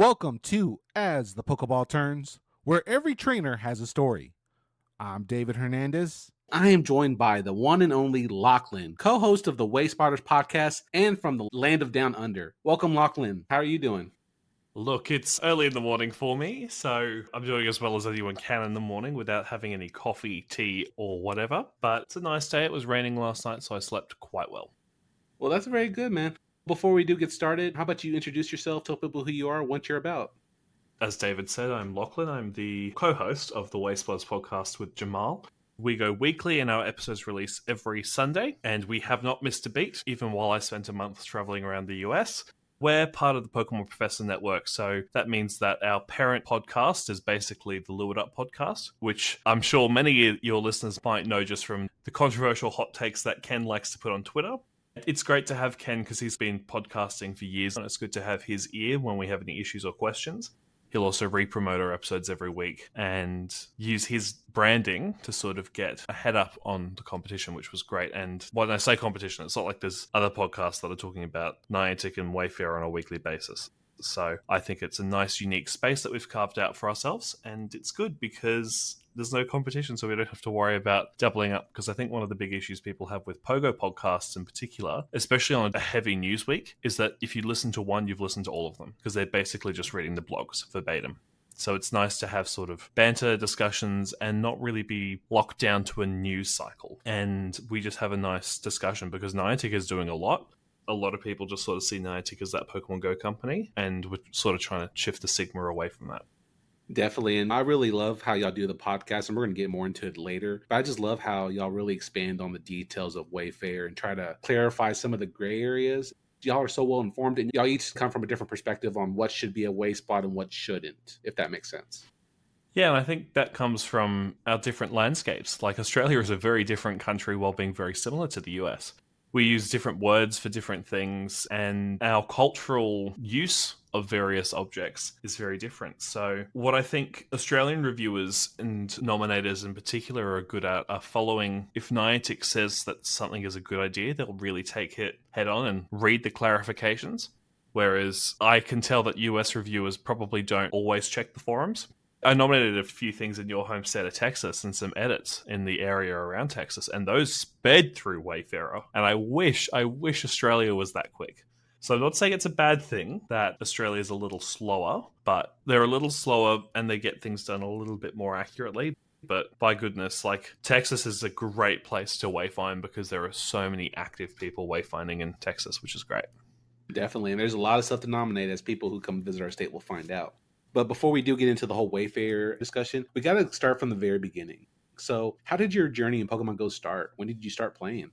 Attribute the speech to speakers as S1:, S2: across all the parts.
S1: Welcome to As The Pokéball Turns, where every trainer has a story. I'm David Hernandez.
S2: I am joined by the one and only Lachlan, co-host of the Wayspotters Podcast and from the land of Down Under. Welcome, Lachlan. How are you doing?
S3: Look, it's early in the morning for me, so I'm doing as well as anyone can in the morning without having any coffee, tea, or whatever. But it's a nice day. It was raining last night, so I slept quite well.
S2: Well, that's very good, man. Before we do get started, how about you introduce yourself, tell people who you are, what you're about?
S3: As David said, I'm Lachlan. I'm the co-host of the Wayspotters Podcast with Jamal. We go weekly and our episodes release every Sunday, and we have not missed a beat, even while I spent a month traveling around the US. We're part of the Pokemon Professor Network, so that means that our parent podcast is basically the Lured Up podcast, which I'm sure many of your listeners might know just from the controversial hot takes that Ken likes to put on Twitter. It's great to have Ken because he's been podcasting for years, and it's good to have his ear when we have any issues or questions. He'll also re-promote our episodes every week and use his branding to sort of get a head up on the competition, which was great. And when I say competition, it's not like there's other podcasts that are talking about Niantic and Wayfarer on a weekly basis. So I think it's a nice, unique space that we've carved out for ourselves. And it's good because there's no competition, so we don't have to worry about doubling up. Because I think one of the big issues people have with Pogo podcasts in particular, especially on a heavy news week, is that if you listen to one, you've listened to all of them. Because they're basically just reading the blogs verbatim. So it's nice to have sort of banter discussions and not really be locked down to a news cycle. And we just have a nice discussion because Niantic is doing a lot. A lot of people just sort of see Niantic as that Pokemon GO company, and we're sort of trying to shift the stigma away from that.
S2: Definitely, and I really love how y'all do the podcast, and we're going to get more into it later. But I just love how y'all really expand on the details of Wayfarer and try to clarify some of the gray areas. Y'all are so well informed, and y'all each come from a different perspective on what should be a way spot and what shouldn't, if that makes sense.
S3: Yeah, and I think that comes from our different landscapes. Like Australia is a very different country while being very similar to the US. We use different words for different things, and our cultural use of various objects is very different. So what I think Australian reviewers and nominators in particular are good at are following. If Niantic says that something is a good idea, they'll really take it head on and read the clarifications. Whereas I can tell that US reviewers probably don't always check the forums. I nominated a few things in your home state of Texas and some edits in the area around Texas, and those sped through Wayfarer. And I wish Australia was that quick. So I'm not saying it's a bad thing that Australia is a little slower, but they're a little slower and they get things done a little bit more accurately. But by goodness, like Texas is a great place to wayfind because there are so many active people wayfinding in Texas, which is great.
S2: Definitely, and there's a lot of stuff to nominate, as people who come visit our state will find out. But before we do get into the whole Wayfarer discussion, we got to start from the very beginning. So how did your journey in Pokemon GO start? When did you start playing?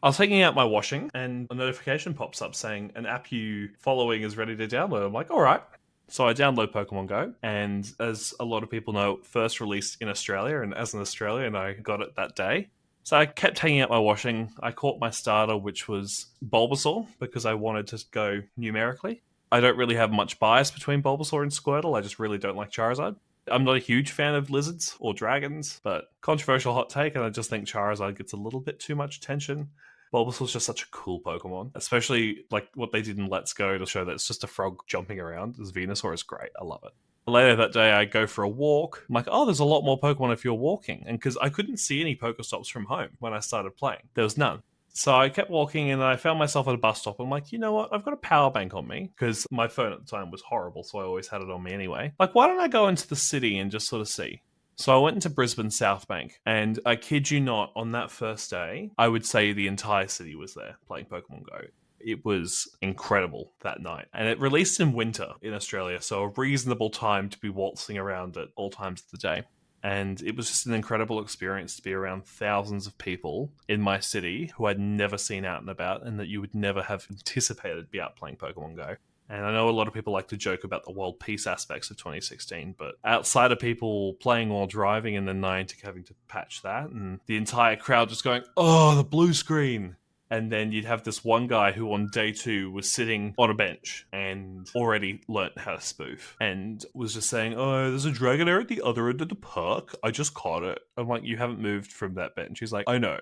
S3: I was taking out my washing and a notification pops up saying an app you following is ready to download. I'm like, all right. So I download Pokemon GO, and as a lot of people know, first released in Australia, and as an Australian, I got it that day. So I kept taking out my washing. I caught my starter, which was Bulbasaur, because I wanted to go numerically. I don't really have much bias between Bulbasaur and Squirtle. I just really don't like Charizard. I'm not a huge fan of lizards or dragons, but controversial hot take, and I just think Charizard gets a little bit too much attention. Bulbasaur's just such a cool Pokemon, especially like what they did in Let's Go to show that it's just a frog jumping around. This Venusaur is great. I love it. Later that day, I go for a walk. I'm like, oh, there's a lot more Pokemon if you're walking. And because I couldn't see any PokéStops from home when I started playing. There was none. So I kept walking and I found myself at a bus stop. I'm like, you know what? I've got a power bank on me because my phone at the time was horrible, so I always had it on me anyway. Like, why don't I go into the city and just sort of see? So I went into Brisbane South Bank, and I kid you not, on that first day, I would say the entire city was there playing Pokemon GO. It was incredible that night. And it released in winter in Australia, so a reasonable time to be waltzing around at all times of the day. And it was just an incredible experience to be around thousands of people in my city who I'd never seen out and about and that you would never have anticipated be out playing Pokemon GO. And I know a lot of people like to joke about the world peace aspects of 2016, but outside of people playing while driving and then Niantic having to patch that and the entire crowd just going, oh, the blue screen. And then you'd have this one guy who on day 2 was sitting on a bench and already learnt how to spoof and was just saying, oh, there's a Dragonair at the other end of the park. I just caught it. I'm like, you haven't moved from that bench. He's like, I know.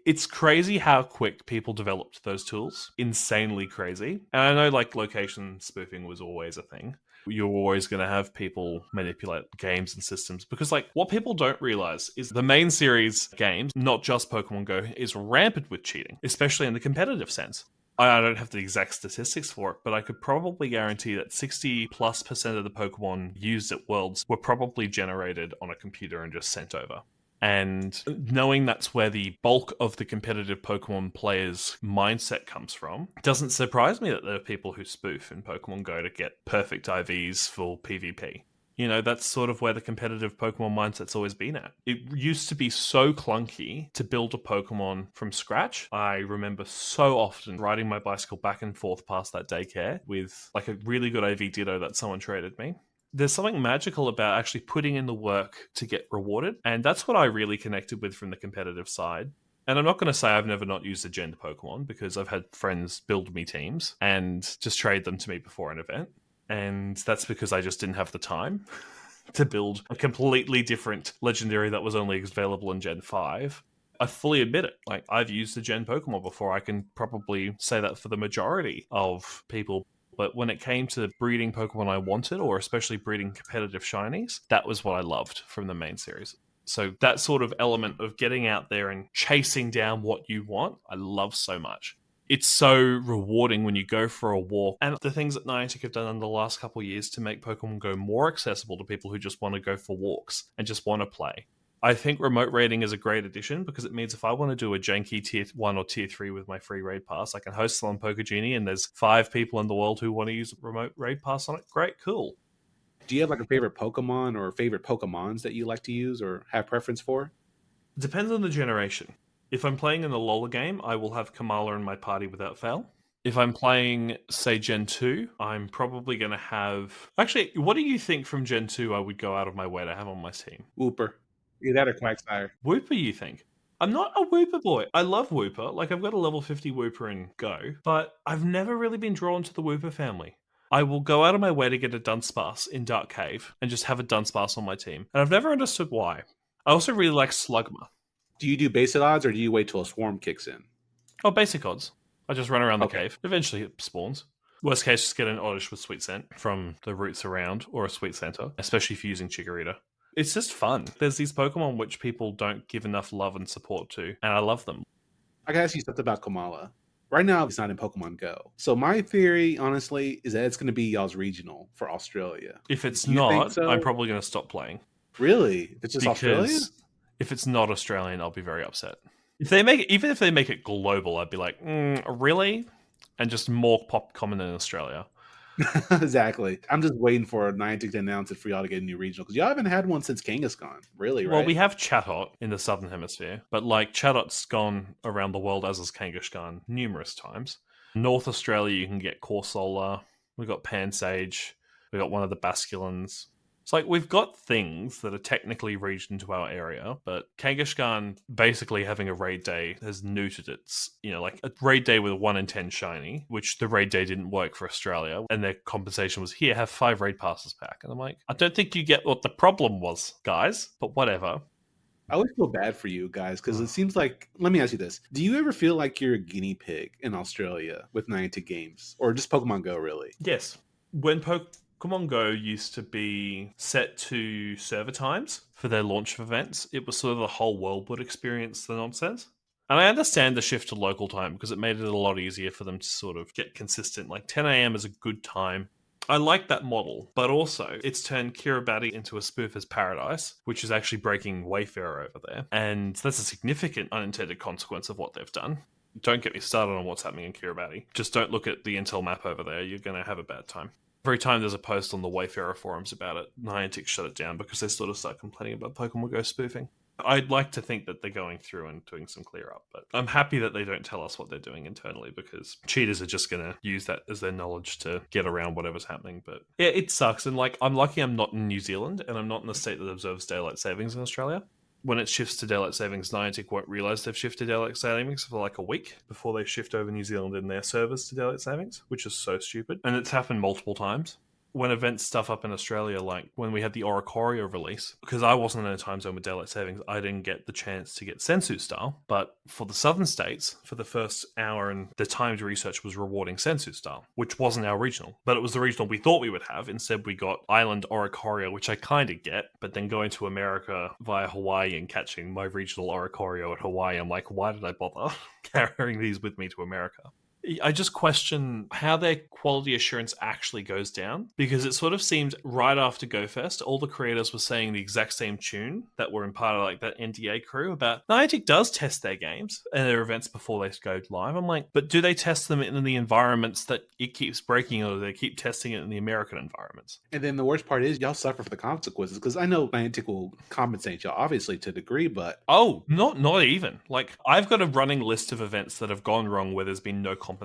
S3: It's crazy how quick people developed those tools. Insanely crazy. And I know like location spoofing was always a thing. You're always going to have people manipulate games and systems because, like, what people don't realize is the main series games, not just Pokemon Go, is rampant with cheating, especially in the competitive sense. I don't have the exact statistics for it, but I could probably guarantee that 60+% of the Pokemon used at Worlds were probably generated on a computer and just sent over. And knowing that's where the bulk of the competitive Pokemon players' mindset comes from, doesn't surprise me that there are people who spoof in Pokemon Go to get perfect IVs for PvP. You know, that's sort of where the competitive Pokemon mindset's always been at. It used to be so clunky to build a Pokemon from scratch. I remember so often riding my bicycle back and forth past that daycare with like a really good IV Ditto that someone traded me. There's something magical about actually putting in the work to get rewarded, and that's what I really connected with from the competitive side. And I'm not going to say I've never not used a gen Pokemon, because I've had friends build me teams and just trade them to me before an event. And that's because I just didn't have the time to build a completely different legendary that was only available in Gen 5. I fully admit it. Like, I've used a Gen Pokemon before. I can probably say that for the majority of people. But when it came to breeding Pokemon I wanted, or especially breeding competitive shinies, that was what I loved from the main series. So that sort of element of getting out there and chasing down what you want, I love so much. It's so rewarding when you go for a walk. And the things that Niantic have done in the last couple of years to make Pokemon Go more accessible to people who just want to go for walks and just want to play. I think remote raiding is a great addition, because it means if I want to do a janky tier 1 or tier 3 with my free raid pass, I can host it on Pokegenie and there's 5 people in the world who want to use a remote raid pass on it. Great, cool.
S2: Do you have like a favorite Pokemon or favorite Pokemons that you like to use or have preference for?
S3: Depends on the generation. If I'm playing in the Lola game, I will have Komala in my party without fail. If I'm playing, say, Gen 2, I'm probably going to have... Actually, what do you think from Gen 2 I would go out of my way to have on my team?
S2: Wooper. Either that or Quagsire.
S3: Wooper, you think? I'm not a Wooper boy. I love Wooper. Like, I've got a level 50 Wooper in Go, but I've never really been drawn to the Wooper family. I will go out of my way to get a Dunsparce in Dark Cave and just have a Dunsparce on my team. And I've never understood why. I also really like Slugma.
S2: Do you do basic odds or do you wait till a swarm kicks in?
S3: Oh, basic odds. I just run around the cave. Eventually it spawns. Worst case, just get an Oddish with Sweet Scent from the roots around, or a Sweet Center, especially if you're using Chikorita. It's just fun. There's these Pokemon which people don't give enough love and support to, and I love them.
S2: I gotta ask you something about Komala. Right now, it's not in Pokemon Go. So my theory, honestly, is that it's going to be y'all's regional for Australia.
S3: If it's
S2: You
S3: not,
S2: think so?
S3: I'm probably going to stop playing.
S2: Really? If it's just Australia?
S3: If it's not Australian, I'll be very upset. If they make it, even if they make it global, I'd be like, really? And just more pop common in Australia.
S2: Exactly. I'm just waiting for Niantic to announce it for y'all to get a new regional, because y'all haven't had one since Kangaskhan, really, right?
S3: Well, we have Chatot in the Southern Hemisphere, but like Chatot's gone around the world, as is Kangaskhan, numerous times. North Australia, you can get Corsola. We've got Pansage. We've got one of the Basculins. It's like we've got things that are technically region to our area, but Kangaskhan basically having a raid day has neutered its, like a raid day with a 1 in 10 shiny, which the raid day didn't work for Australia, and their compensation was, here, have 5 raid passes back. And I'm like, I don't think you get what the problem was, guys, but whatever.
S2: I always feel bad for you guys, because it seems like, let me ask you this. Do you ever feel like you're a guinea pig in Australia with Niantic games? Or just Pokemon Go, really?
S3: Yes. When Pokemon Go used to be set to server times for their launch of events, it was sort of the whole world would experience the nonsense. And I understand the shift to local time, because it made it a lot easier for them to sort of get consistent. Like 10 a.m. is a good time. I like that model, but also it's turned Kiribati into a spoofer's paradise, which is actually breaking Wayfarer over there. And that's a significant unintended consequence of what they've done. Don't get me started on what's happening in Kiribati. Just don't look at the intel map over there. You're going to have a bad time. Every time there's a post on the Wayfarer forums about it, Niantic shut it down because they sort of start complaining about Pokemon Go spoofing. I'd like to think that they're going through and doing some clear up, but I'm happy that they don't tell us what they're doing internally, because cheaters are just going to use that as their knowledge to get around whatever's happening. But yeah, it sucks. And like, I'm lucky I'm not in New Zealand, and I'm not in the state that observes daylight savings in Australia. When it shifts to daylight savings, Niantic won't realise they've shifted daylight savings for like a week before they shift over New Zealand in their servers to daylight savings, which is so stupid. And it's happened multiple times. when events stuff up in Australia, like when we had the Oricorio release, because I wasn't in a time zone with daylight savings, I didn't get the chance to get Sensu style. But for the southern states, for the first hour and the timed research was rewarding Sensu style, which wasn't our regional, but it was the regional we thought we would have. Instead, we got Island Oricorio, which I kind of get, but then going to America via Hawaii and catching my regional Oricorio at Hawaii, I'm like, why did I bother carrying these with me to America? I just question how their quality assurance actually goes down, because it sort of seemed right after GoFest, all the creators were saying the exact same tune that were in part of like that NDA crew about Niantic does test their games and their events before they go live. I'm like, but do they test them in the environments that it keeps breaking, or do they keep testing it in the American environments?
S2: And then the worst part is y'all suffer for the consequences, because I know Niantic will compensate y'all obviously to a degree, but
S3: not even. Like, I've got a running list of events that have gone wrong where there's been no compensation.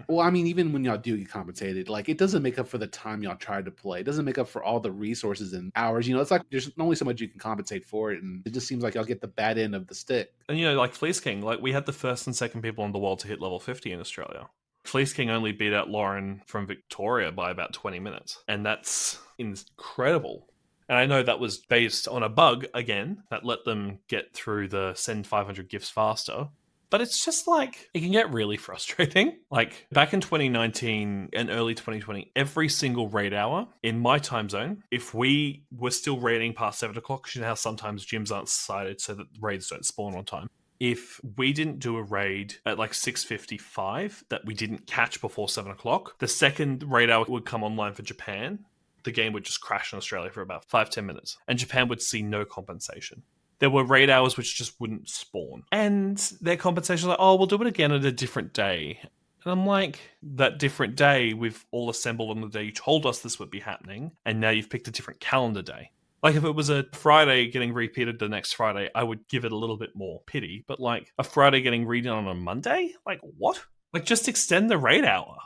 S2: Well, I mean, even when y'all do get compensated, like, it doesn't make up for the time y'all tried to play. It doesn't make up for all the resources and hours. You know, it's like there's only so much you can compensate for it, and it just seems like y'all get the bad end of the stick.
S3: And, you know, like Fleece King, like, we had the first and second people in the world to hit level 50 in Australia. Fleece King only beat out Lauren from Victoria by about 20 minutes, and that's incredible. And I know that was based on a bug, again, that let them get through the send 500 gifts faster. But it's just like, it can get really frustrating. Like, back in 2019 and early 2020, every single raid hour in my time zone, if we were still raiding past 7 o'clock, you know how sometimes gyms aren't sighted so that raids don't spawn on time. If we didn't do a raid at like 6:55 that we didn't catch before 7 o'clock, the second raid hour would come online for Japan. The game would just crash in Australia for about 5-10 minutes, and Japan would see no compensation. There were raid hours which just wouldn't spawn. And their compensation was like, oh, we'll do it again at a different day. And I'm like, that different day, we've all assembled on the day you told us this would be happening, and now you've picked a different calendar day. Like, if it was a Friday getting repeated the next Friday, I would give it a little bit more pity. But, like, a Friday getting redone on a Monday? Like, what? Like, just extend the raid hour.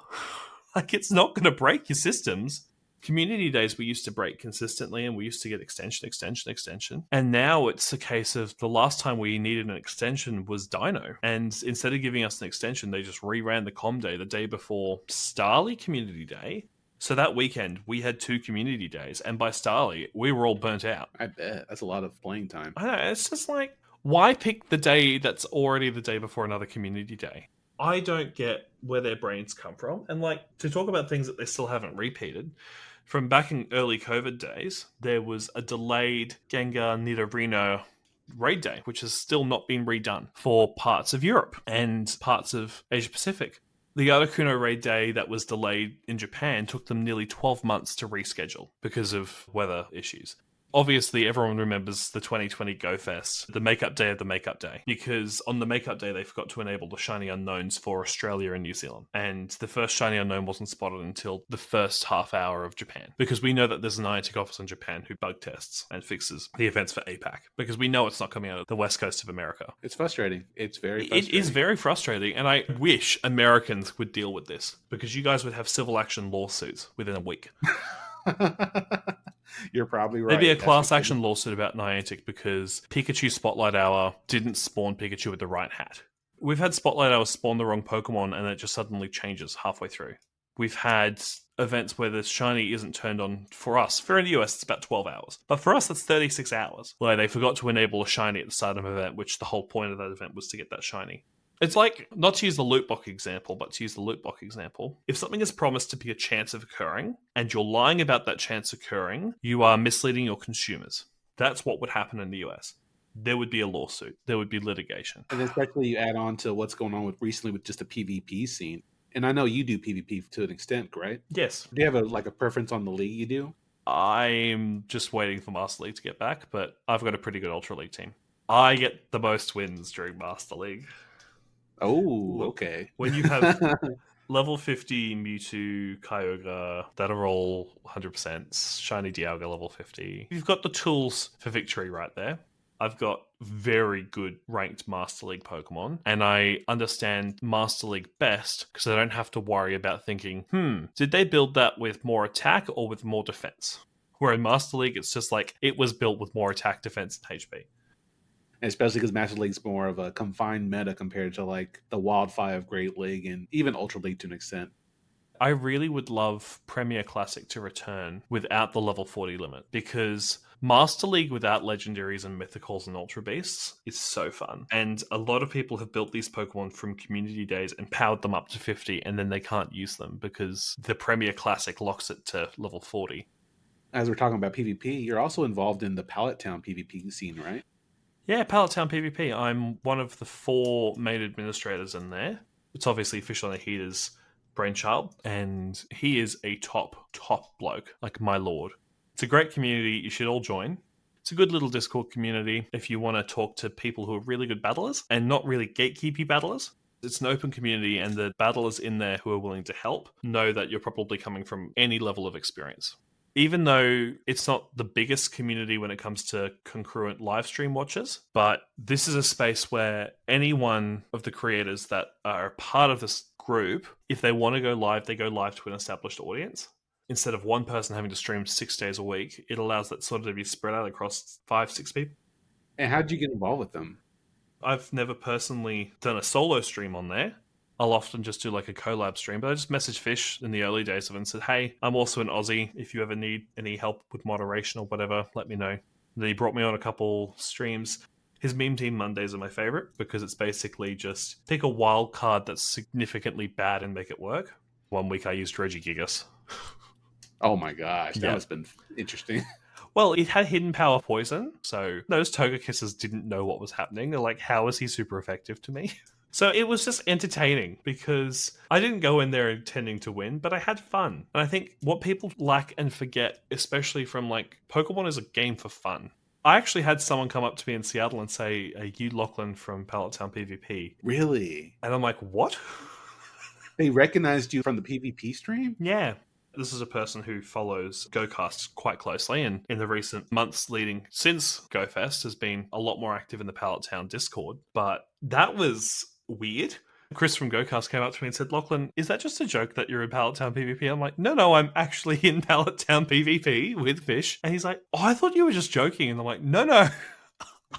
S3: Like, it's not going to break your systems. Community days we used to break consistently, and we used to get extension. And now it's a case of the last time we needed an extension was Dino. And instead of giving us an extension, they just reran the com day the day before Starly Community Day. So that weekend, we had 2 community days. And by Starly, we were all burnt out.
S2: I bet. That's a lot of playing time.
S3: I know. It's just like, why pick the day that's already the day before another community day? I don't get where their brains come from. And, like, to talk about things that they still haven't repeated, from back in early COVID days, there was a delayed Gengar Nidorino raid day, which has still not been redone for parts of Europe and parts of Asia Pacific. The Articuno raid day that was delayed in Japan took them nearly 12 months to reschedule because of weather issues. Obviously, everyone remembers the 2020 Go Fest, the makeup day of the makeup day, because on the makeup day, they forgot to enable the shiny unknowns for Australia and New Zealand. And the first shiny unknown wasn't spotted until the first half hour of Japan, because we know that there's an Niantic office in Japan who bug tests and fixes the events for APAC, because we know it's not coming out of the west coast of America.
S2: It's frustrating. It's very frustrating.
S3: It is very frustrating, and I wish Americans would deal with this, because you guys would have civil action lawsuits within a week.
S2: You're probably right.
S3: There'd be a class action lawsuit about Niantic because Pikachu Spotlight Hour didn't spawn Pikachu with the right hat. We've had Spotlight Hour spawn the wrong Pokemon and it just suddenly changes halfway through. We've had events where the shiny isn't turned on for us. For in the US, it's about 12 hours. But for us, that's 36 hours. Where they forgot to enable a shiny at the start of an event, which the whole point of that event was to get that shiny. It's like, not to use the loot box example, but to use the loot box example. If something is promised to be a chance of occurring, and you're lying about that chance occurring, you are misleading your consumers. That's what would happen in the US. There would be a lawsuit. There would be litigation.
S2: And especially you add on to what's going on with recently with just the PvP scene. And I know you do PvP to an extent, right?
S3: Yes.
S2: Do you have a preference on the league you do?
S3: I'm just waiting for Master League to get back, but I've got a pretty good Ultra League team. I get the most wins during Master League.
S2: Oh, okay.
S3: When you have level 50 Mewtwo, Kyogre that are all 100%, Shiny Dialga level 50, you've got the tools for victory right there. I've got very good ranked Master League Pokemon, and I understand Master League best because I don't have to worry about thinking, did they build that with more attack or with more defense? Where in Master League, it's just like, it was built with more attack, defense, and HP.
S2: Especially because Master League's more of a confined meta compared to like the Wildfire of Great League and even Ultra League to an extent.
S3: I really would love Premier Classic to return without the level 40 limit, because Master League without legendaries and mythicals and ultra beasts is so fun. And a lot of people have built these Pokemon from community days and powered them up to 50, and then they can't use them because the Premier Classic locks it to level 40.
S2: As we're talking about PvP, you're also involved in the Pallet Town PvP scene, right?
S3: Yeah, Pallet Town PvP. I'm one of the 4 main administrators in there. It's obviously Fish on the Heater's brainchild, and he is a top bloke, like my lord. It's a great community. You should all join. It's a good little Discord community if you want to talk to people who are really good battlers and not really gatekeepy battlers. It's an open community, and the battlers in there who are willing to help know that you're probably coming from any level of experience. Even though it's not the biggest community when it comes to concurrent live stream watchers, but this is a space where any one of the creators that are part of this group, if they want to go live, they go live to an established audience. Instead of one person having to stream 6 days a week, it allows that sort of to be spread out across 5-6 people.
S2: And how'd you get involved with them?
S3: I've never personally done a solo stream on there. I'll often just do like a collab stream, but I just messaged Fish in the early days of it and said, hey, I'm also an Aussie. If you ever need any help with moderation or whatever, let me know. And then he brought me on a couple streams. His Meme Team Mondays are my favorite because it's basically just pick a wild card that's significantly bad and make it work. One week I used Regigigas.
S2: Oh my gosh, that has been interesting.
S3: Well, it had hidden power poison, so those Togekissers didn't know what was happening. They're like, how is he super effective to me? So it was just entertaining because I didn't go in there intending to win, but I had fun. And I think what people lack and forget, especially from like Pokemon, is a game for fun. I actually had someone come up to me in Seattle and say, are you Lachlan from Pallet Town PvP?
S2: Really?
S3: And I'm like, what?
S2: They recognized you from the PvP stream?
S3: Yeah. This is a person who follows GoCast quite closely, and in the recent months leading since GoFest has been a lot more active in the Pallet Town Discord. But that was weird. Chris from GoCast came up to me and said, Lachlan, is that just a joke that you're in Pallet Town PvP? I'm like, no, I'm actually in Pallet Town PvP with Fish. And he's like, oh, I thought you were just joking. And I'm like, no,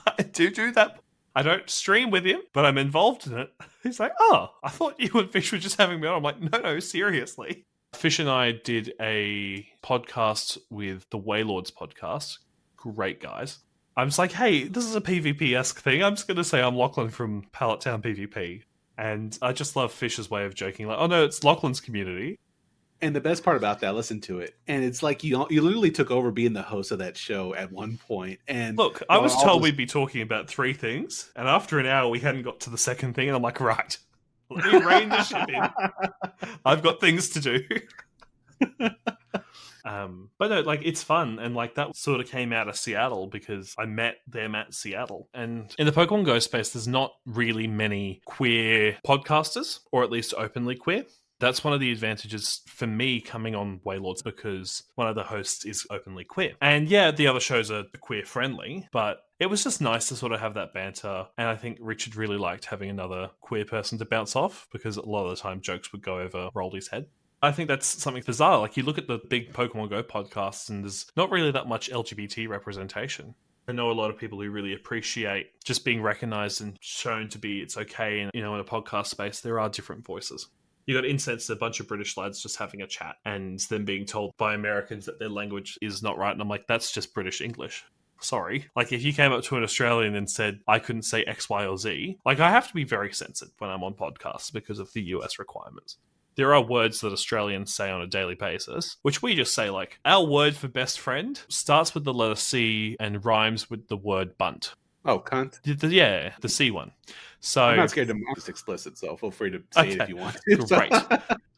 S3: I do that. I don't stream with him, but I'm involved in it. He's like, oh, I thought you and Fish were just having me on. I'm like, no, seriously. Fish and I did a podcast with the Wayspotters Podcast. Great guys. I'm just like, hey, this is a PvP-esque thing. I'm just going to say I'm Lachlan from Pallet Town PvP. And I just love Fish's way of joking. Like, oh no, it's Lachlan's community.
S2: And the best part about that, listen to it. And it's like you literally took over being the host of that show at one point. And
S3: look, I was told we'd be talking about 3 things. And after an hour, we hadn't got to the second thing. And I'm like, right. Let me rein the ship in. I've got things to do. But no, like, it's fun. And like, that sort of came out of Seattle because I met them at Seattle. And in the Pokemon Go space, there's not really many queer podcasters, or at least openly queer. That's one of the advantages for me coming on Waylords, because one of the hosts is openly queer. And yeah, the other shows are queer friendly, but it was just nice to sort of have that banter. And I think Richard really liked having another queer person to bounce off, because a lot of the time jokes would go over Roldy's head. I think that's something bizarre. Like, you look at the big Pokemon Go podcasts and there's not really that much LGBT representation. I know a lot of people who really appreciate just being recognized and shown to be it's okay. And, in a podcast space, there are different voices. You got incensed a bunch of British lads just having a chat and them being told by Americans that their language is not right. And I'm like, that's just British English. Sorry. Like, if you came up to an Australian and said, I couldn't say X, Y, or Z, like, I have to be very censored when I'm on podcasts because of the US requirements. There are words that Australians say on a daily basis, which we just say, like, our word for best friend starts with the letter C and rhymes with the word bunt.
S2: Oh, cunt?
S3: Yeah, the C one. So
S2: I'm not scared to be explicit, so feel free to say it if you want.
S3: Great.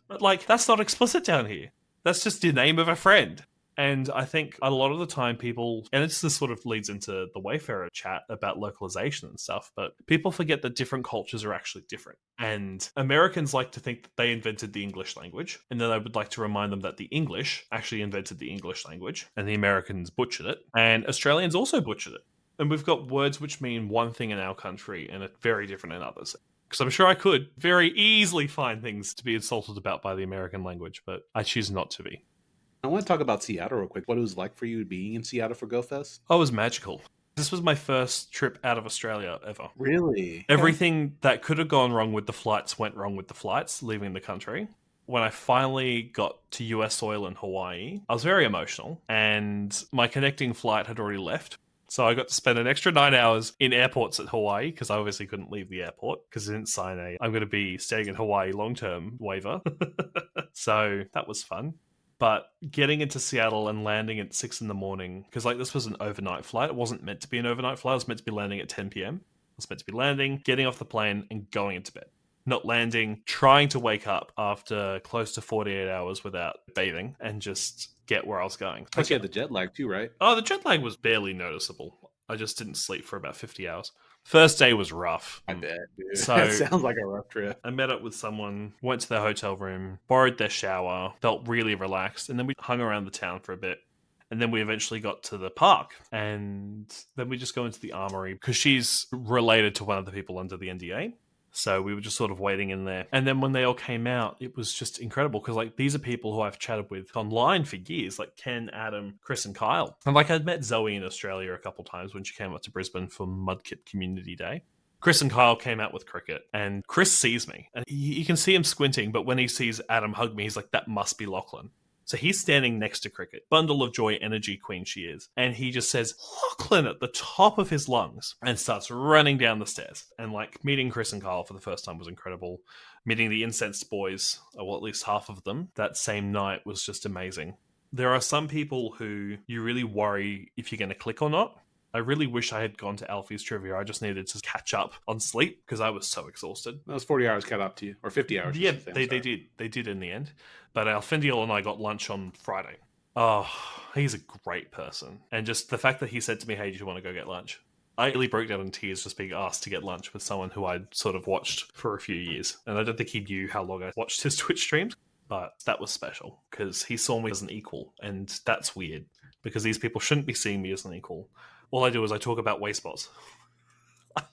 S3: But, like, that's not explicit down here. That's just the name of a friend. And I think a lot of the time people, and this sort of leads into the Wayfarer chat about localization and stuff, but people forget that different cultures are actually different. And Americans like to think that they invented the English language, and then I would like to remind them that the English actually invented the English language, and the Americans butchered it, and Australians also butchered it. And we've got words which mean one thing in our country and are very different in others. Because I'm sure I could very easily find things to be insulted about by the American language, but I choose not to be.
S2: I want to talk about Seattle real quick. What it was like for you being in Seattle for GoFest?
S3: Oh, it was magical. This was my first trip out of Australia ever.
S2: Really?
S3: Everything that could have gone wrong with the flights went wrong with the flights leaving the country. when I finally got to US soil in Hawaii, I was very emotional, and my connecting flight had already left. So I got to spend an extra 9 hours in airports at Hawaii because I obviously couldn't leave the airport because I didn't sign I'm going to be staying in Hawaii long-term waiver. So that was fun. But getting into Seattle and landing at 6 in the morning, because like this was an overnight flight. It wasn't meant to be an overnight flight. It was meant to be landing at 10 p.m. It was meant to be landing, getting off the plane, and going into bed. Not landing, trying to wake up after close to 48 hours without bathing and just get where I was going.
S2: Plus, you had the jet lag too, right?
S3: Oh, the jet lag was barely noticeable. I just didn't sleep for about 50 hours. First day was rough.
S2: I bet, dude.
S3: So
S2: that sounds like a rough trip.
S3: I met up with someone, went to their hotel room, borrowed their shower, felt really relaxed, and then we hung around the town for a bit. And then we eventually got to the park, and then we just go into the armory because she's related to one of the people under the NDA. So we were just sort of waiting in there. And then when they all came out, it was just incredible because like these are people who I've chatted with online for years, like Ken, Adam, Chris, and Kyle. And like I'd met Zoe in Australia a couple times when she came up to Brisbane for Mudkip Community Day. Chris and Kyle came out with cricket, and Chris sees me. And you can see him squinting, but when he sees Adam hug me, he's like, that must be Lachlan. So he's standing next to Cricket, bundle of joy, energy queen she is. And he just says, Lachlan, at the top of his lungs and starts running down the stairs. And like meeting Chris and Kyle for the first time was incredible. Meeting the incensed boys, or well, at least half of them, that same night was just amazing. There are some people who you really worry if you're going to click or not. I really wish I had gone to Alfie's trivia. I just needed to catch up on sleep because I was so exhausted.
S2: That was 40 hours caught up to you, or 50 hours.
S3: Yeah, they did. They did in the end. But Alfindiel and I got lunch on Friday. Oh, he's a great person. And just the fact that he said to me, hey, do you want to go get lunch? I really broke down in tears just being asked to get lunch with someone who I'd sort of watched for a few years. And I don't think he knew how long I watched his Twitch streams. But that was special because he saw me as an equal. And that's weird because these people shouldn't be seeing me as an equal. All I do is I talk about Wayspots.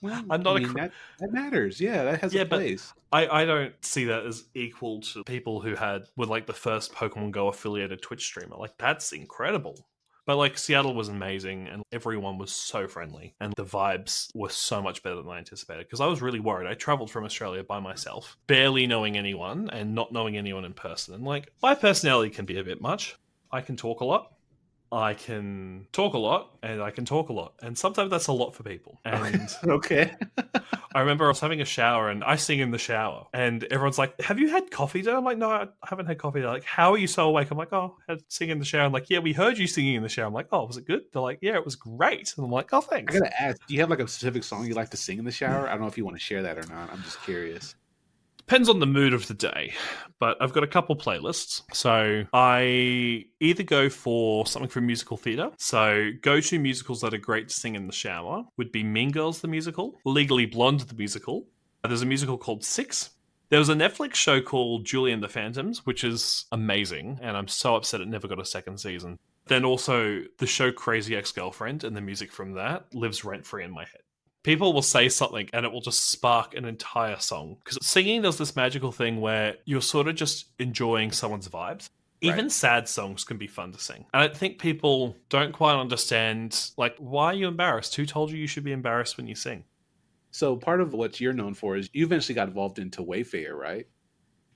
S2: Well,
S3: I'm not
S2: that matters. Yeah, that has a place.
S3: I don't see that as equal to people who were like the first Pokemon Go affiliated Twitch streamer. Like, that's incredible. But like Seattle was amazing and everyone was so friendly and the vibes were so much better than I anticipated because I was really worried. I traveled from Australia by myself, barely knowing anyone and not knowing anyone in person. And like, my personality can be a bit much. I can talk a lot. I can talk a lot, and I can talk a lot. And sometimes that's a lot for people. And
S2: okay.
S3: I remember I was having a shower, and I sing in the shower. And everyone's like, have you had coffee today? I'm like, no, I haven't had coffee. They're like, how are you so awake? I'm like, oh, I sing in the shower. I'm like, yeah, we heard you singing in the shower. I'm like, oh, was it good? They're like, yeah, it was great. And I'm like, oh, thanks.
S2: I gotta ask, do you have like a specific song you like to sing in the shower? I don't know if you want to share that or not. I'm just curious.
S3: Depends on the mood of the day, but I've got a couple playlists. So I either go for something from musical theatre. So go-to musicals that are great to sing in the shower would be Mean Girls the musical, Legally Blonde the musical. There's a musical called Six. There was a Netflix show called Julie and the Phantoms, which is amazing, and I'm so upset it never got a second season. Then also the show Crazy Ex-Girlfriend, and the music from that lives rent-free in my head. People will say something and it will just spark an entire song. Because singing does this magical thing where you're sort of just enjoying someone's vibes. Even sad songs can be fun to sing. And I think people don't quite understand, like, why are you embarrassed? Who told you you should be embarrassed when you sing?
S2: So part of what you're known for is you eventually got involved into Wayfarer, right?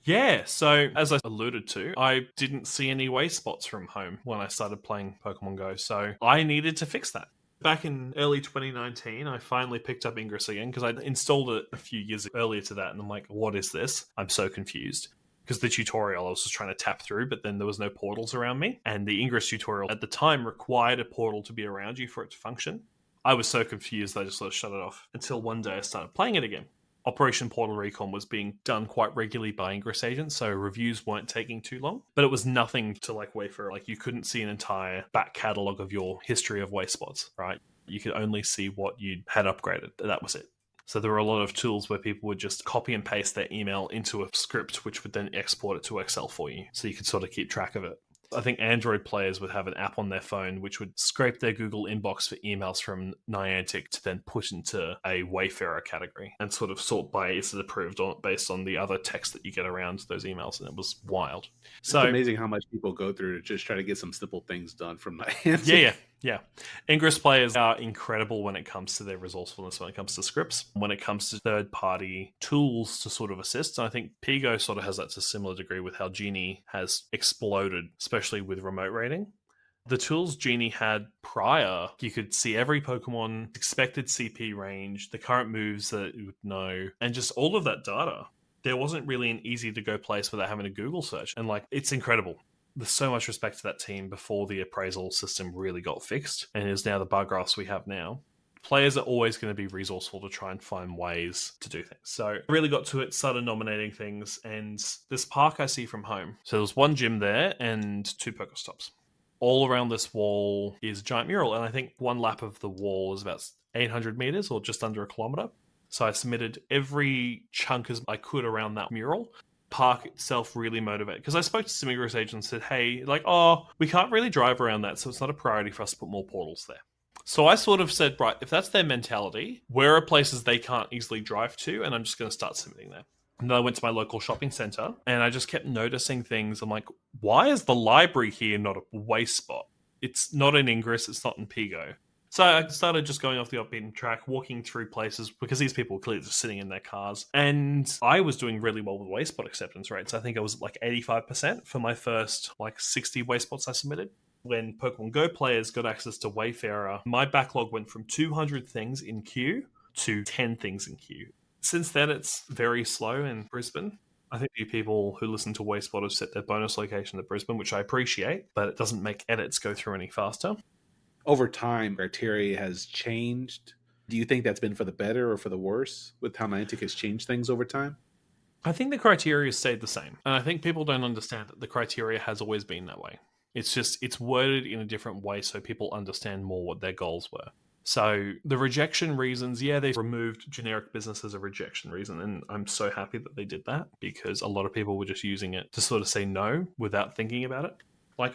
S3: Yeah, so as I alluded to, I didn't see any Wayspots from home when I started playing Pokemon Go. So I needed to fix that. Back in early 2019, I finally picked up Ingress again because I'd installed it a few years earlier to that. And I'm like, what is this? I'm so confused. Because the tutorial I was just trying to tap through, but then there was no portals around me. And the Ingress tutorial at the time required a portal to be around you for it to function. I was so confused that I just sort of shut it off until one day I started playing it again. Operation Portal Recon was being done quite regularly by Ingress agents, so reviews weren't taking too long. But it was nothing to like Wayfarer. Like, you couldn't see an entire back catalogue of your history of Wayspots, right? You could only see what you had upgraded. That was it. So there were a lot of tools where people would just copy and paste their email into a script, which would then export it to Excel for you, so you could sort of keep track of it. I think Android players would have an app on their phone which would scrape their Google inbox for emails from Niantic to then put into a Wayfarer category and sort of sort by is it approved or based on the other text that you get around those emails, and it was wild.
S2: It's amazing how much people go through to just try to get some simple things done from Niantic.
S3: Yeah. Yeah. Ingress players are incredible when it comes to their resourcefulness, when it comes to scripts, when it comes to third-party tools to sort of assist. And I think PGO sort of has that to a similar degree with how Genie has exploded, especially with remote raiding. The tools Genie had prior, you could see every Pokemon, expected CP range, the current moves that you would know, and just all of that data. There wasn't really an easy-to-go place without having a Google search. And it's incredible. There's so much respect to that team before the appraisal system really got fixed, and is now the buggrass we have now. Players are always going to be resourceful to try and find ways to do things. So I really got to it, started nominating things, and this park I see from home. So there's one gym there and 2 PokéStops. All around this wall is a giant mural, and I think one lap of the wall is about 800 meters or just under a kilometer. So I submitted every chunk as I could around that mural. Park itself really motivated, because I spoke to some Ingress agents and said, hey, we can't really drive around that, so it's not a priority for us to put more portals there. So I sort of said, right, if that's their mentality, where are places they can't easily drive to, and I'm just going to start submitting there. And then I went to my local shopping center, and I just kept noticing things. I'm like, why is the library here not a waste spot? It's not in Ingress, it's not in PGO. So I started just going off the off-beaten track, walking through places, because these people were clearly just sitting in their cars. And I was doing really well with Wayspot acceptance rates. I think I was at 85% for my first 60 Wayspots I submitted. When Pokemon GO players got access to Wayfarer, my backlog went from 200 things in queue to 10 things in queue. Since then, it's very slow in Brisbane. I think the people who listen to Wayspotters have set their bonus location at Brisbane, which I appreciate, but it doesn't make edits go through any faster.
S2: Over time, criteria has changed. Do you think that's been for the better or for the worse with how Niantic has changed things over time?
S3: I think the criteria stayed the same. And I think people don't understand that the criteria has always been that way. It's just, it's worded in a different way so people understand more what their goals were. So the rejection reasons, they removed generic business as a rejection reason. And I'm so happy that they did that, because a lot of people were just using it to sort of say no without thinking about it.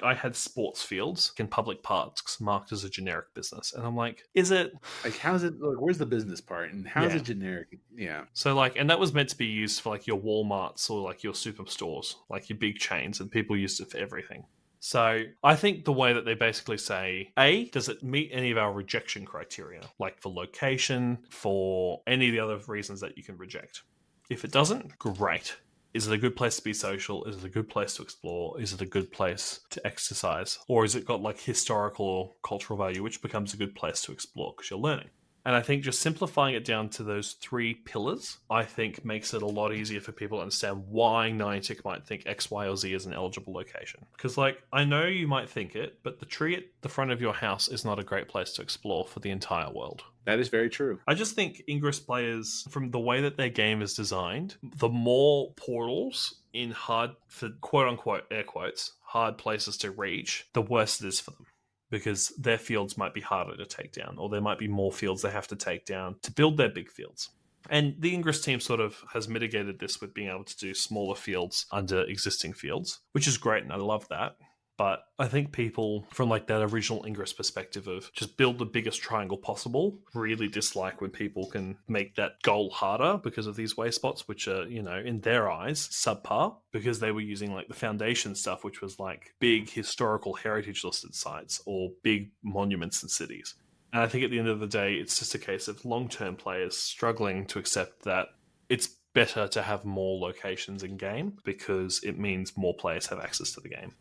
S3: I had sports fields in public parks marked as a generic business. And I'm like, is it?
S2: How's it? Where's the business part? And how's it generic? Yeah.
S3: So and that was meant to be used for your Walmarts or your superstores, your big chains, and people used it for everything. So I think the way that they basically say, A, does it meet any of our rejection criteria? For location, for any of the other reasons that you can reject. If it doesn't, great. Is it a good place to be social? Is it a good place to explore? Is it a good place to exercise? Or is it got historical or cultural value, which becomes a good place to explore because you're learning? And I think just simplifying it down to those 3 pillars, I think makes it a lot easier for people to understand why Niantic might think X, Y, or Z is an eligible location. Because I know you might think it, but the tree at the front of your house is not a great place to explore for the entire world.
S2: That is very true.
S3: I just think Ingress players, from the way that their game is designed, the more portals in hard, for quote-unquote, air quotes, hard places to reach, the worse it is for them. Because their fields might be harder to take down, or there might be more fields they have to take down to build their big fields. And the Ingress team sort of has mitigated this with being able to do smaller fields under existing fields, which is great, and I love that. But I think people from that original Ingress perspective of just build the biggest triangle possible really dislike when people can make that goal harder because of these Wayspots, which are, in their eyes, subpar, because they were using the foundation stuff, which was big historical heritage listed sites or big monuments in cities. And I think at the end of the day, it's just a case of long-term players struggling to accept that it's better to have more locations in game because it means more players have access to the game.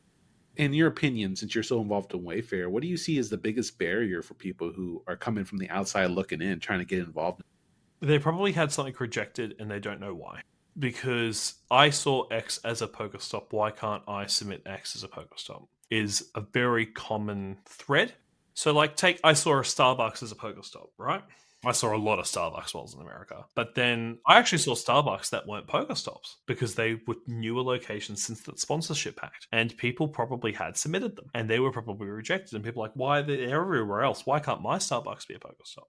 S2: In your opinion, since you're so involved in Wayfarer, what do you see as the biggest barrier for people who are coming from the outside looking in, trying to get involved?
S3: They probably had something rejected and they don't know why. Because I saw X as a PokéStop, why can't I submit X as a PokéStop? Is a very common thread. So I saw a Starbucks as a PokéStop, right? I saw a lot of Starbucks wells in America. But then I actually saw Starbucks that weren't PokéStops because they were newer locations since that sponsorship act. And people probably had submitted them. And they were probably rejected. And people were like, why are they everywhere else? Why can't my Starbucks be a PokéStop?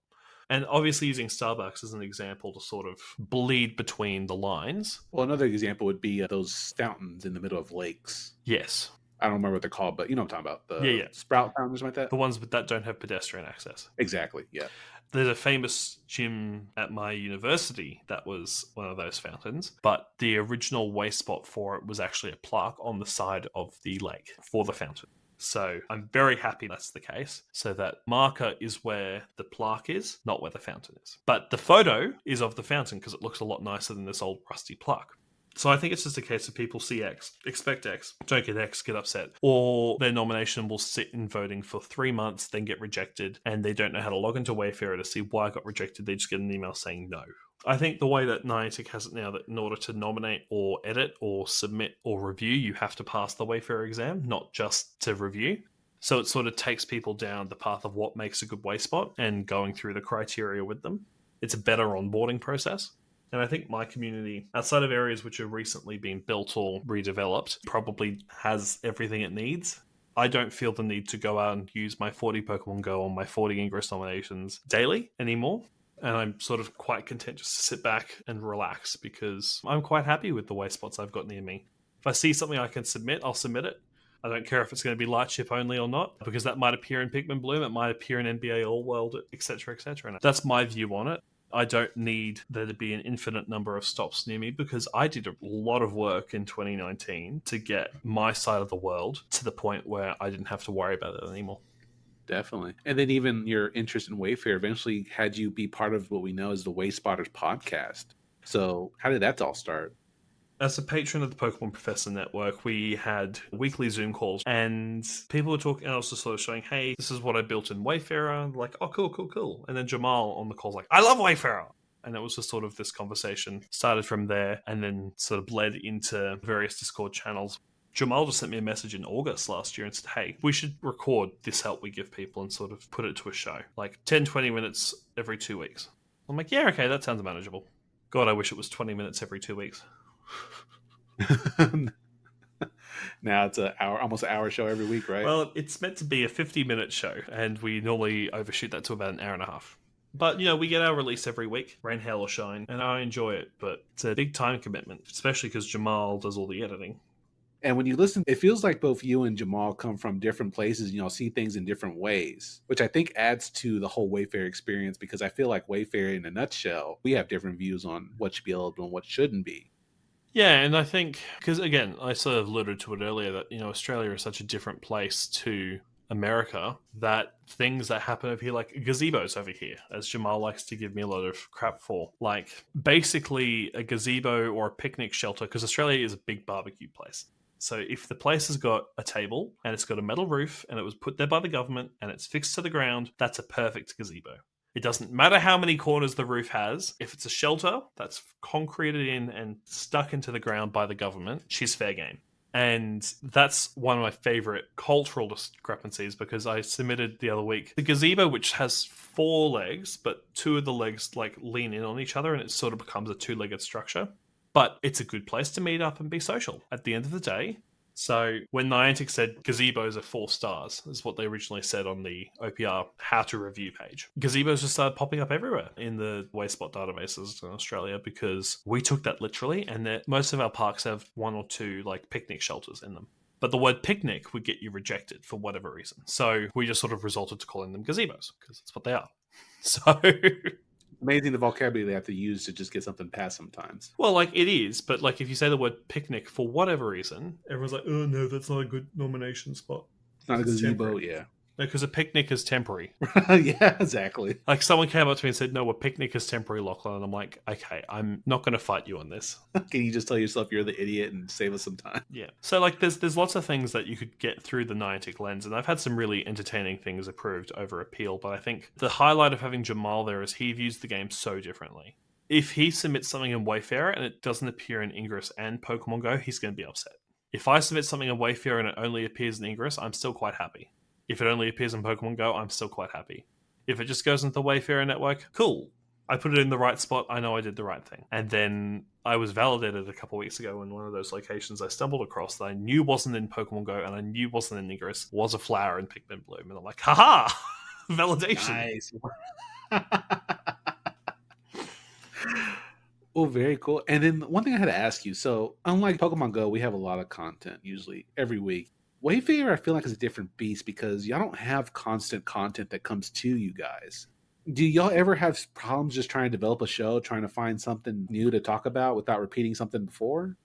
S3: And obviously using Starbucks as an example to sort of bleed between the lines.
S2: Well, another example would be those fountains in the middle of lakes.
S3: Yes.
S2: I don't remember what they're called, but you know what I'm talking about. The Sprout fountains like that?
S3: The ones that don't have pedestrian access.
S2: Exactly, yeah.
S3: There's a famous gym at my university that was one of those fountains, but the original waste spot for it was actually a plaque on the side of the lake for the fountain. So I'm very happy that's the case. So that marker is where the plaque is, not where the fountain is. But the photo is of the fountain because it looks a lot nicer than this old rusty plaque. So I think it's just a case of people see X, expect X, don't get X, get upset. Or their nomination will sit in voting for 3 months, then get rejected, and they don't know how to log into Wayfarer to see why it got rejected. They just get an email saying no. I think the way that Niantic has it now, that in order to nominate or edit or submit or review, you have to pass the Wayfarer exam, not just to review. So it sort of takes people down the path of what makes a good Wayspot and going through the criteria with them. It's a better onboarding process. And I think my community, outside of areas which have recently been built or redeveloped, probably has everything it needs. I don't feel the need to go out and use my 40 Pokemon GO or my 40 Ingress nominations daily anymore. And I'm sort of quite content just to sit back and relax because I'm quite happy with the Wayspots I've got near me. If I see something I can submit, I'll submit it. I don't care if it's going to be light ship only or not, because that might appear in Pikmin Bloom, it might appear in NBA All World, etc., etc. And that's my view on it. I don't need there to be an infinite number of stops near me because I did a lot of work in 2019 to get my side of the world to the point where I didn't have to worry about it anymore.
S2: Definitely. And then even your interest in Wayfarer eventually had you be part of what we know as the Wayspotters Podcast. So how did that all start?
S3: As a patron of the Pokemon Professor Network, we had weekly Zoom calls and people were talking, and I was just sort of showing, hey, this is what I built in Wayfarer. Like, oh, cool. And then Jamal on the call's like, I love Wayfarer. And it was just sort of this conversation started from there and then sort of bled into various Discord channels. Jamal just sent me a message in August last year and said, hey, we should record this help we give people and sort of put it to a show. Like 10, 20 minutes every 2 weeks. I'm like, yeah, okay, that sounds manageable. God, I wish it was 20 minutes every 2 weeks.
S2: Now it's almost an hour show every week, right?
S3: Well, it's meant to be a 50-minute show, and we normally overshoot that to about an hour and a half. But, we get our release every week, rain, hail, or shine, and I enjoy it, but it's a big time commitment, especially because Jamal does all the editing.
S2: And when you listen, it feels like both you and Jamal come from different places, see things in different ways, which I think adds to the whole Wayfarer experience, because I feel like Wayfarer, in a nutshell, we have different views on what should be eligible and what shouldn't be.
S3: Yeah, and I think, because again, I sort of alluded to it earlier that, Australia is such a different place to America that things that happen over here, like gazebos over here, as Jamal likes to give me a lot of crap for, like basically a gazebo or a picnic shelter, because Australia is a big barbecue place. So if the place has got a table and it's got a metal roof and it was put there by the government and it's fixed to the ground, that's a perfect gazebo. It doesn't matter how many corners the roof has. If it's a shelter that's concreted in and stuck into the ground by the government, she's fair game. And that's one of my favorite cultural discrepancies, because I submitted the other week the gazebo, which has 4 legs, but 2 of the legs like lean in on each other and it sort of becomes a 2-legged structure. But it's a good place to meet up and be social at the end of the day. So when Niantic said gazebos are 4 stars, is what they originally said on the OPR how to review page. Gazebos just started popping up everywhere in the Wayspot databases in Australia, because we took that literally, and most of our parks have 1 or 2 like picnic shelters in them. But the word picnic would get you rejected for whatever reason. So we just sort of resorted to calling them gazebos, because that's what they are. So...
S2: Amazing the vocabulary they have to use to just get something passed sometimes.
S3: Well, like it is, but like if you say the word picnic for whatever reason, everyone's like, oh no, that's not a good nomination spot.
S2: It's not a gazebo, yeah.
S3: No, because a picnic is temporary.
S2: Yeah, exactly.
S3: Like someone came up to me and said, no, a picnic is temporary, Lachlan. And I'm like, okay, I'm not going to fight you on this.
S2: Can you just tell yourself you're the idiot and save us some time?
S3: Yeah. So like there's lots of things that you could get through the Niantic lens. And I've had some really entertaining things approved over appeal. But I think the highlight of having Jamal there is he views the game so differently. If he submits something in Wayfarer and it doesn't appear in Ingress and Pokemon GO, he's going to be upset. If I submit something in Wayfarer and it only appears in Ingress, I'm still quite happy. If it only appears in Pokemon GO, I'm still quite happy. If it just goes into the Wayfarer network, cool. I put it in the right spot. I know I did the right thing. And then I was validated a couple of weeks ago in one of those locations I stumbled across that I knew wasn't in Pokemon GO and I knew wasn't in Ingress, was a flower in Pikmin Bloom. And I'm like, haha! Validation.
S2: Nice. Oh, very cool. And then one thing I had to ask you. So unlike Pokemon GO, we have a lot of content usually every week. Wayfarer, I feel like, is a different beast because y'all don't have constant content that comes to you guys. Do y'all ever have problems just trying to develop a show, trying to find something new to talk about without repeating something before?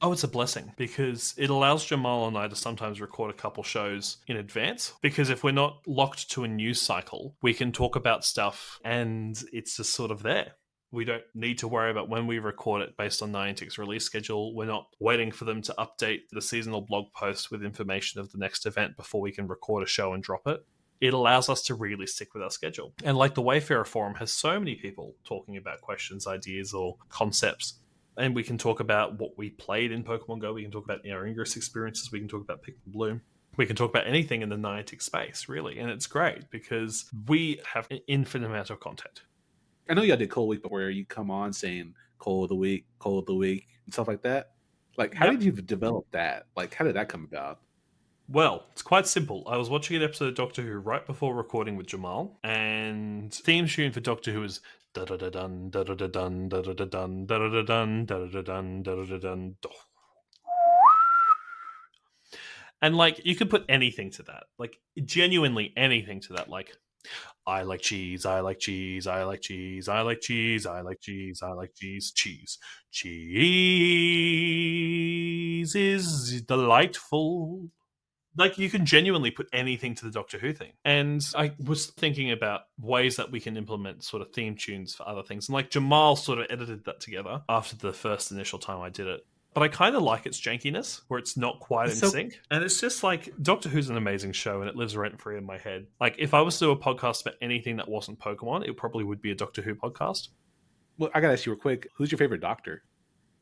S3: Oh, it's a blessing because it allows Jamal and I to sometimes record a couple shows in advance. Because if we're not locked to a news cycle, we can talk about stuff and it's just sort of there. We don't need to worry about when we record it based on Niantic's release schedule. We're not waiting for them to update the seasonal blog post with information of the next event before we can record a show and drop it. It allows us to really stick with our schedule. And like the Wayfarer forum has so many people talking about questions, ideas, or concepts. And we can talk about what we played in Pokemon GO. We can talk about our Ingress experiences. We can talk about Pikmin Bloom. We can talk about anything in the Niantic space, really. And it's great because we have an infinite amount of content.
S2: I know y'all did Cold Week, but where you come on saying Cold of the Week, and stuff like that. Like, how did you develop that? Like, how did that come about?
S3: Well, it's quite simple. I was watching an episode of Doctor Who right before recording with Jamal, and theme tune for Doctor Who is da da da dun da da da dun da da da dun da da da dun da da da dun da da da dun. And like you could put anything to that, like genuinely anything to that, like I like cheese, I like cheese, I like cheese, I like cheese, I like cheese, I like cheese, cheese. Cheese is delightful. Like, you can genuinely put anything to the Doctor Who thing. And I was thinking about ways that we can implement sort of theme tunes for other things. And like Jamal sort of edited that together after the first initial time I did it. But I kind of like its jankiness, where it's not quite in sync. And it's just like, Doctor Who's an amazing show, and it lives rent-free in my head. Like, if I was to do a podcast about anything that wasn't Pokemon, it probably would be a Doctor Who podcast.
S2: Well, I gotta ask you real quick, who's your favorite Doctor?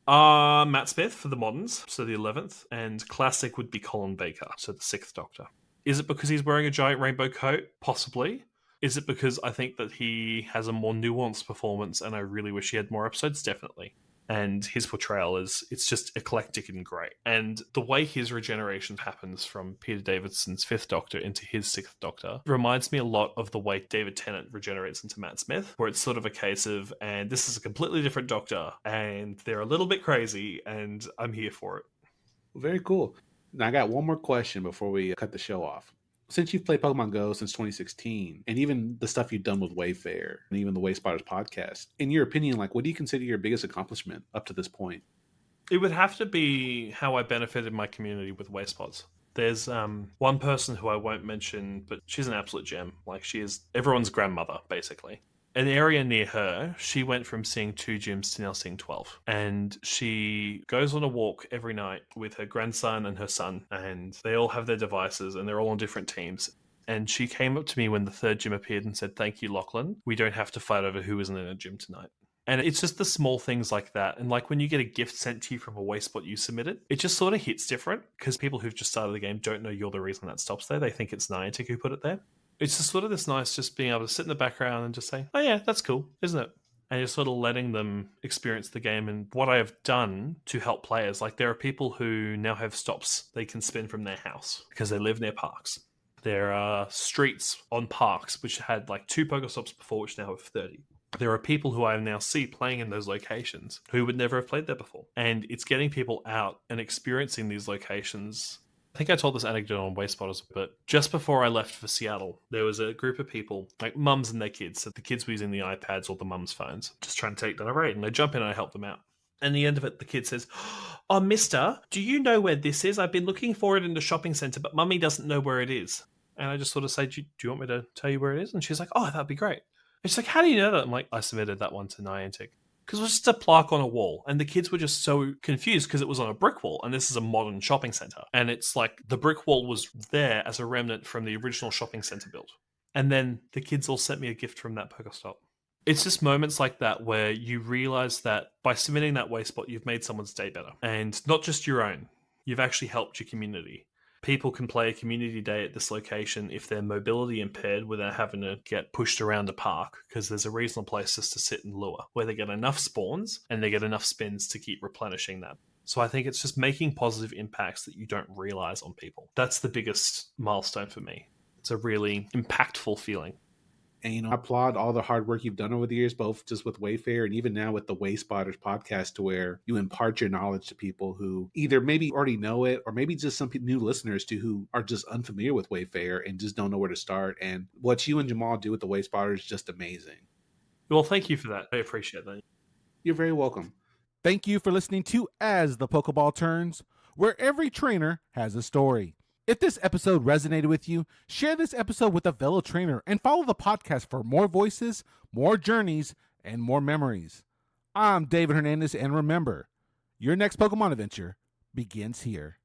S3: Matt Smith for the moderns, so the 11th, and classic would be Colin Baker, so the 6th Doctor. Is it because he's wearing a giant rainbow coat? Possibly. Is it because I think that he has a more nuanced performance and I really wish he had more episodes? Definitely. And his portrayal it's just eclectic and great. And the way his regeneration happens from Peter Davidson's 5th Doctor into his 6th Doctor reminds me a lot of the way David Tennant regenerates into Matt Smith, where it's sort of a case of, and this is a completely different Doctor, and they're a little bit crazy, and I'm here for it.
S2: Very cool. Now, I got one more question before we cut the show off. Since you've played Pokemon GO since 2016, and even the stuff you've done with Wayfarer, and even the Wayspotters podcast, in your opinion, like, what do you consider your biggest accomplishment up to this point?
S3: It would have to be how I benefited my community with Wayspots. There's one person who I won't mention, but she's an absolute gem. Like, she is everyone's grandmother, basically. An area near her, she went from seeing 2 gyms to now seeing 12. And she goes on a walk every night with her grandson and her son, and they all have their devices, and they're all on different teams. And she came up to me when the 3rd gym appeared and said, "Thank you, Lachlan. We don't have to fight over who isn't in a gym tonight." And it's just the small things like that. And like when you get a gift sent to you from a Wayspot you submitted, it just sort of hits different because people who've just started the game don't know you're the reason that stops there. They think it's Niantic who put it there. It's just sort of this nice just being able to sit in the background and just say, oh yeah, that's cool, isn't it? And you're sort of letting them experience the game. And what I have done to help players, like there are people who now have stops they can spin from their house because they live near parks. There are streets on parks which had like 2 PokéStops before, which now have 30. There are people who I now see playing in those locations who would never have played there before. And it's getting people out and experiencing these locations. I think I told this anecdote on Wayspotters, but just before I left for Seattle, there was a group of people, like mums and their kids. So the kids were using the iPads or the mums' phones, just trying to take down a raid. And I jump in and I help them out. And the end of it, the kid says, "Oh, mister, do you know where this is? I've been looking for it in the shopping centre, but mummy doesn't know where it is." And I just sort of say, do you want me to tell you where it is? And she's like, "Oh, that'd be great." And she's like, "How do you know that?" I'm like, "I submitted that one to Niantic." Because it was just a plaque on a wall. And the kids were just so confused because it was on a brick wall. And this is a modern shopping centre. And it's like the brick wall was there as a remnant from the original shopping centre build. And then the kids all sent me a gift from that PokéStop. It's just moments like that where you realise that by submitting that Wayspot, you've made someone's day better. And not just your own. You've actually helped your community. People can play a community day at this location if they're mobility impaired without having to get pushed around a park, because there's a reasonable place just to sit and lure where they get enough spawns and they get enough spins to keep replenishing that. So I think it's just making positive impacts that you don't realize on people. That's the biggest milestone for me. It's a really impactful feeling.
S2: And, I applaud all the hard work you've done over the years, both just with Wayfarer and even now with the Wayspotters podcast, to where you impart your knowledge to people who either maybe already know it or maybe just some new listeners to who are just unfamiliar with Wayfarer and just don't know where to start. And what you and Jamal do with the Wayspotters is just amazing.
S3: Well, thank you for that. I appreciate that.
S2: You're very welcome.
S1: Thank you for listening to As The Pokéball Turns, where every trainer has a story. If this episode resonated with you, share this episode with a fellow trainer and follow the podcast for more voices, more journeys, and more memories. I'm David Hernandez, and remember, your next Pokemon adventure begins here.